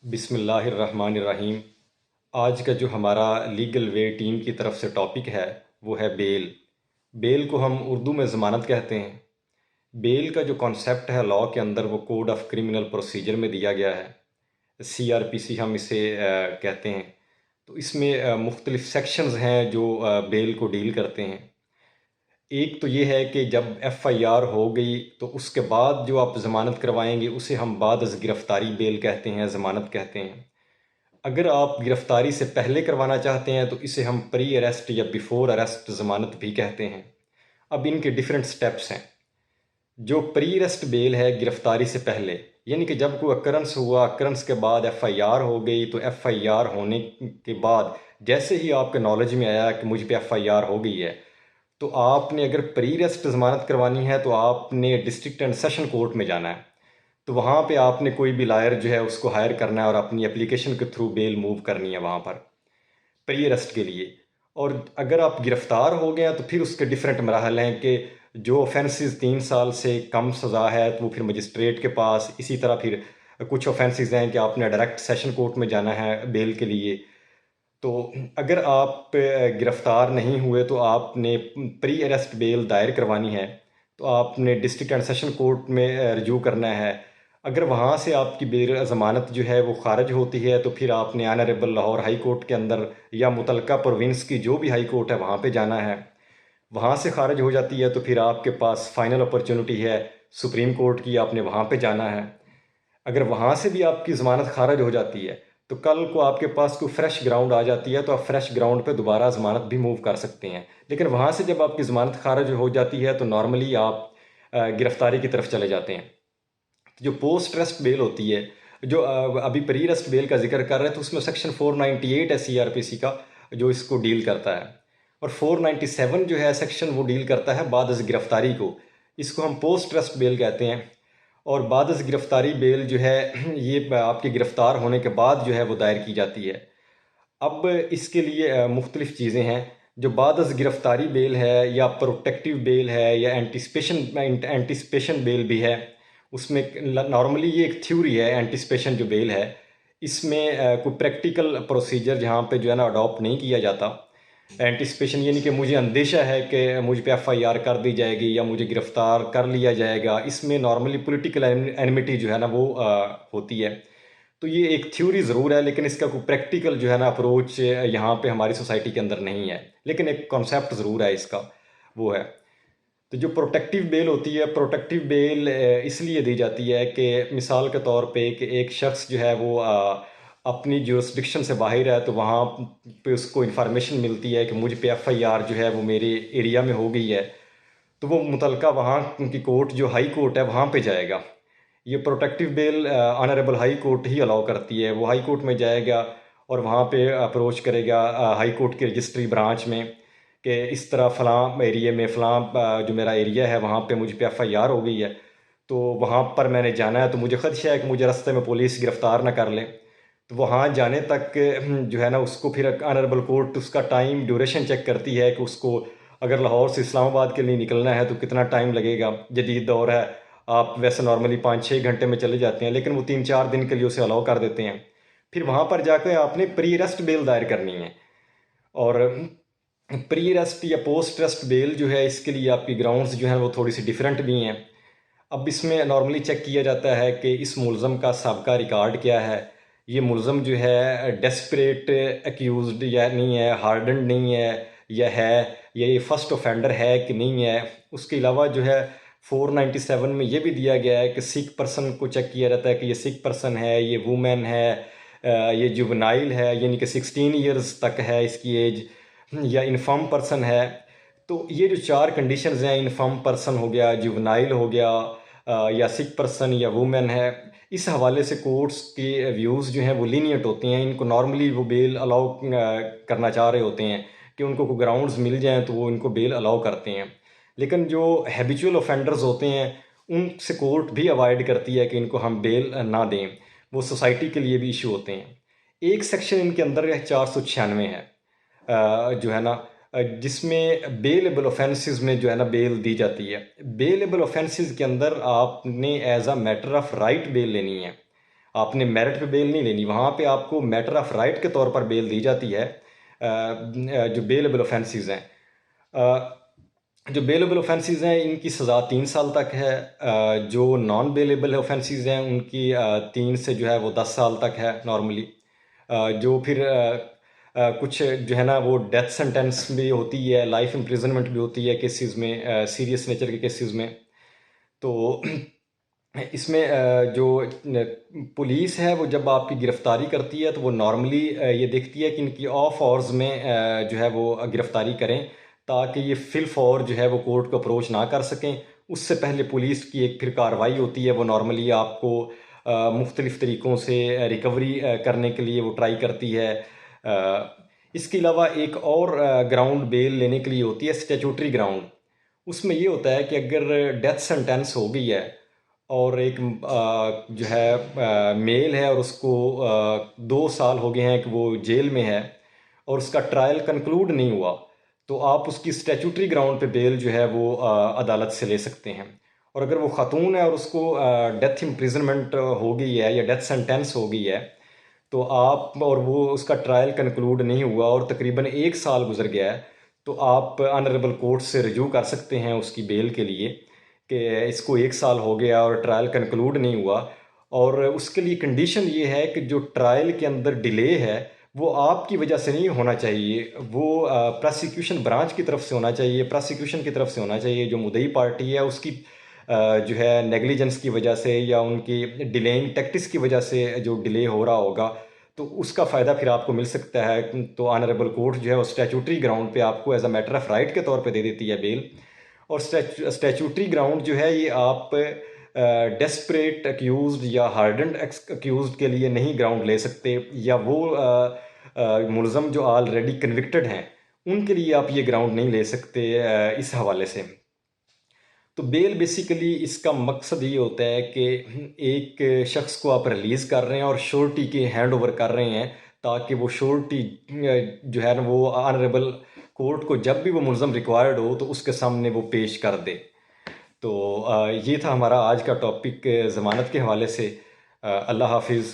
बिस्मिल्लाहिर्रहमानिर्रहीम। आज का जो हमारा लीगल वे टीम की तरफ से टॉपिक है वो है बेल। बेल को हम उर्दू में ज़मानत कहते हैं। बेल का जो कॉन्सेप्ट है लॉ के अंदर वो कोड ऑफ क्रिमिनल प्रोसीजर में दिया गया है। सीआरपीसी हम इसे कहते हैं। तो इसमें मुख्तलिफ सेक्शंस हैं जो बेल को डील करते हैं। एक तो ये है कि जब एफआईआर हो गई तो उसके बाद जो आप ज़मानत करवाएंगे उसे हम बाद अज़ गिरफ़्तारी बेल कहते हैं, ज़मानत कहते हैं। अगर आप गिरफ्तारी से पहले करवाना चाहते हैं तो इसे हम प्री अरेस्ट या बिफोर अरेस्ट ज़मानत भी कहते हैं। अब इनके डिफरेंट स्टेप्स हैं। जो प्री अरेस्ट बेल है गिरफ्तारी से पहले, यानी कि जब कोई अकरंस हुआ, अकरंस के बाद एफआईआर हो गई, तो एफआईआर होने के बाद जैसे ही आपके नॉलेज में आया कि मुझ पे एफआईआर हो गई है, तो आपने अगर प्री अरेस्ट ज़मानत करवानी है तो आपने डिस्ट्रिक्ट एंड सेशन कोर्ट में जाना है। तो वहाँ पे आपने कोई भी लायर जो है उसको हायर करना है और अपनी एप्लीकेशन के थ्रू बेल मूव करनी है वहाँ पर प्री अरेस्ट के लिए। और अगर आप गिरफ्तार हो गए हैं तो फिर उसके डिफरेंट मराहल हैं कि जो ऑफेंसेस 3 साल से कम सज़ा है तो वो फिर मजिस्ट्रेट के पास, इसी तरह फिर कुछ ऑफेंसेस हैं कि आपने डायरेक्ट सेशन कोर्ट में जाना है बेल के लिए। तो अगर आप गिरफ्तार नहीं हुए तो आपने प्री अरेस्ट बेल दायर करवानी है, तो आपने डिस्ट्रिक्ट एंड सेशन कोर्ट में रिज्यू करना है। अगर वहाँ से आपकी बेल ज़मानत जो है वो खारिज होती है तो फिर आपने ऑनरेबल लाहौर हाई कोर्ट के अंदर या मुतलका प्रोविंस की जो भी हाई कोर्ट है वहाँ पे जाना है। वहाँ से खारिज हो जाती है तो फिर आपके पास फाइनल अपॉर्चुनिटी है सुप्रीम कोर्ट की, आपने वहाँ पे जाना है। अगर वहाँ से भी आपकी ज़मानत खारिज हो जाती है तो कल को आपके पास कोई फ्रेश ग्राउंड आ जाती है तो आप फ्रेश ग्राउंड पे दोबारा ज़मानत भी मूव कर सकते हैं। लेकिन वहाँ से जब आपकी ज़मानत खारिज हो जाती है तो नॉर्मली आप गिरफ्तारी की तरफ चले जाते हैं। तो जो पोस्ट अरेस्ट बेल होती है, जो अभी प्री अरेस्ट बेल का जिक्र कर रहे हैं, तो उसमें सेक्शन 498 है सीआरपीसी का जो इसको डील करता है। और 497 जो है सेक्शन वो डील करता है बाद अज़ गिरफ्तारी को। इसको हम पोस्ट अरेस्ट बेल कहते हैं। और बाद अज़ गिरफ्तारी बेल जो है ये आपके गिरफ्तार होने के बाद जो है वो दायर की जाती है। अब इसके लिए मुख्तलिफ़ चीज़ें हैं। जो बाद अज़ गिरफ्तारी बेल है या प्रोटेक्टिव बेल है या एंटिसिपेशन बेल भी है, उसमें नॉर्मली ये एक थ्योरी है एंटिसिपेशन जो बेल है। इसमें कोई प्रैक्टिकल प्रोसीजर जहाँ पे जो है ना अडॉप्ट नहीं किया जाता। एंटिसिपेशन यानी कि मुझे अंदेशा है कि मुझ पे एफआईआर कर दी जाएगी या मुझे गिरफ्तार कर लिया जाएगा। इसमें नॉर्मली पॉलिटिकल एनिमिटी जो है ना वो होती है। तो ये एक थ्योरी ज़रूर है लेकिन इसका कोई प्रैक्टिकल जो है ना अप्रोच यहाँ पे हमारी सोसाइटी के अंदर नहीं है, लेकिन एक कॉन्सेप्ट ज़रूर है इसका, वो है। तो जो प्रोटेक्टिव बेल होती है, प्रोटेक्टिव बेल इसलिए दी जाती है कि मिसाल के तौर पे कि एक शख्स जो है वो अपनी जुरिस्डिक्शन से बाहर है, तो वहाँ पे उसको इन्फॉर्मेशन मिलती है कि मुझ पे एफआईआर जो है वो मेरे एरिया में हो गई है, तो वो मुतलका वहाँ की कोर्ट जो हाई कोर्ट है वहाँ पे जाएगा। ये protective bail honourable high court ही अलाउ करती है। वो हाई कोर्ट में जाएगा और वहाँ पे अप्रोच करेगा हाई कोर्ट की रजिस्ट्री ब्रांच में कि इस तरह फ़लाँ एरिया में फ़लाँ जो मेरा एरिया है वहाँ पे मुझ पे एफआईआर हो गई है, तो वहाँ पर मैंने जाना है, तो मुझे ख़दशा है कि मुझे रास्ते में पुलिस गिरफ़्तार ना कर ले। तो वहाँ जाने तक जो है ना उसको फिर ऑनरेबल कोर्ट उसका टाइम ड्यूरेशन चेक करती है कि उसको अगर लाहौर से इस्लामाबाद के लिए निकलना है तो कितना टाइम लगेगा। जदीद दौर है, आप वैसे नॉर्मली 5-6 घंटे में चले जाते हैं, लेकिन वो 3-4 दिन के लिए उसे अलाउ कर देते हैं। फिर वहाँ पर जाकर आपने प्री अरेस्ट बेल दायर करनी है। और प्री अरेस्ट या पोस्ट अरेस्ट बेल जो है इसके लिए आपकी ग्राउंड्स जो हैं वो थोड़ी सी डिफरेंट भी हैं। अब इसमें नॉर्मली चेक किया जाता है कि इस मुलज़म का सबका रिकॉर्ड क्या है। ये मुलज़म जो है डेस्परेट एक्यूज्ड या नहीं है, हार्डन्ड नहीं है या ये फर्स्ट ऑफेंडर है कि नहीं है। उसके अलावा जो है 497 में ये भी दिया गया है कि सिक पर्सन को चेक किया जाता है कि ये सिक पर्सन है, ये वुमेन है, ये जुवेनाइल है यानी कि 16 ईयर्स तक है इसकी एज, या इन्फर्म पर्सन है। तो ये जो 4 कंडीशंस हैं, इन्फर्म पर्सन हो गया, जुवेनाइल हो गया, या सिक पर्सन या वुमेन है, इस हवाले से कोर्ट्स के व्यूज़ जो हैं वो लीनियंट होते हैं। इनको नॉर्मली वो बेल अलाउ करना चाह रहे होते हैं कि उनको कोई ग्राउंड्स मिल जाएं तो वो इनको बेल अलाउ करते हैं। लेकिन जो हैबिचुअल ऑफेंडर्स होते हैं उनसे कोर्ट भी अवॉइड करती है कि इनको हम बेल ना दें। वो सोसाइटी के लिए भी इशू होते हैं। एक सेक्शन इनके अंदर 496 है, जो है ना, जिसमें बेलेबल ऑफेंसेस में जो है ना बेल दी जाती है। बेलेबल ऑफेंसेस के अंदर आपने as a matter of right bail लेनी है। आपने मेरिट पे बेल नहीं लेनी, वहाँ पे आपको मैटर ऑफ राइट के तौर पर बेल दी जाती है। जो बेलेबल ऑफेंसेस हैं, जो बेलेबल ऑफेंसेस हैं इनकी सज़ा 3 साल तक है। जो नॉन बेलेबल ऑफेंसेस हैं उनकी 3 से जो है वो 10 साल तक है नॉर्मली। जो फिर कुछ जो है ना वो डेथ सेंटेंस भी होती है, लाइफ इम्प्रिजनमेंट भी होती है केसेस में, सीरियस नेचर के केसेस में। तो इसमें पुलिस है वो जब आपकी गिरफ्तारी करती है तो वो नॉर्मली ये देखती है कि इनकी ऑफ आवर्स में जो है वो गिरफ्तारी करें, ताकि ये फिल फॉर जो है वो कोर्ट को अप्रोच ना कर सकें। उससे पहले पुलिस की एक फिर कार्रवाई होती है, वो नॉर्मली आपको मुख्तलिफ़ तरीक़ों से रिकवरी करने के लिए वो ट्राई करती है। इसके अलावा एक और ग्राउंड बेल लेने के लिए होती है, स्टैट्यूटरी ग्राउंड। उसमें ये होता है कि अगर डेथ सेंटेंस हो गई है और एक जो है मेल है और उसको 2 साल हो गए हैं कि वो जेल में है और उसका ट्रायल कंक्लूड नहीं हुआ, तो आप उसकी स्टैट्यूटरी ग्राउंड पे बेल जो है वो अदालत से ले सकते हैं। और अगर वो खातून है और उसको डेथ इम्प्रिजनमेंट हो गई है या डेथ सेंटेंस हो गई है, तो आप और वो उसका ट्रायल कंक्लूड नहीं हुआ और तकरीबन 1 साल गुजर गया है, तो आप ऑनरेबल कोर्ट से रिज्यू कर सकते हैं उसकी बेल के लिए कि इसको 1 साल हो गया और ट्रायल कंक्लूड नहीं हुआ। और उसके लिए कंडीशन ये है कि जो ट्रायल के अंदर डिले है वो आपकी वजह से नहीं होना चाहिए, वो प्रोसिक्यूशन ब्रांच की तरफ से होना चाहिए, प्रोसिक्यूशन की तरफ से होना चाहिए। जो मुद्दई पार्टी है उसकी जो है नेग्लिजेंस की वजह से या उनकी डिलेइंग टैक्टिक्स की वजह से जो डिले हो रहा होगा, तो उसका फ़ायदा फिर आपको मिल सकता है। तो ऑनरेबल कोर्ट जो है वो स्टैट्यूटरी ग्राउंड पे आपको as a matter of right के तौर पे दे देती है बेल। और स्टैट्यूटरी ग्राउंड जो है ये आप डेस्परेट अक्यूज़्ड या हार्डन्ड अक्यूज़्ड के लिए नहीं ग्राउंड ले सकते, या वो मुलज़म जो ऑलरेडी कन्विक्टेड हैं उनके लिए आप ये ग्राउंड नहीं ले सकते इस हवाले से। तो बेल बेसिकली इसका मकसद ये होता है कि एक शख्स को आप रिलीज़ कर रहे हैं और श्योरिटी के हैंड ओवर कर रहे हैं, ताकि वो श्योरिटी जो है ना वो ऑनरेबल कोर्ट को जब भी वो मुलज़म रिक्वायर्ड हो तो उसके सामने वो पेश कर दे। तो ये था हमारा आज का टॉपिक ज़मानत के हवाले से। अल्लाह हाफिज़।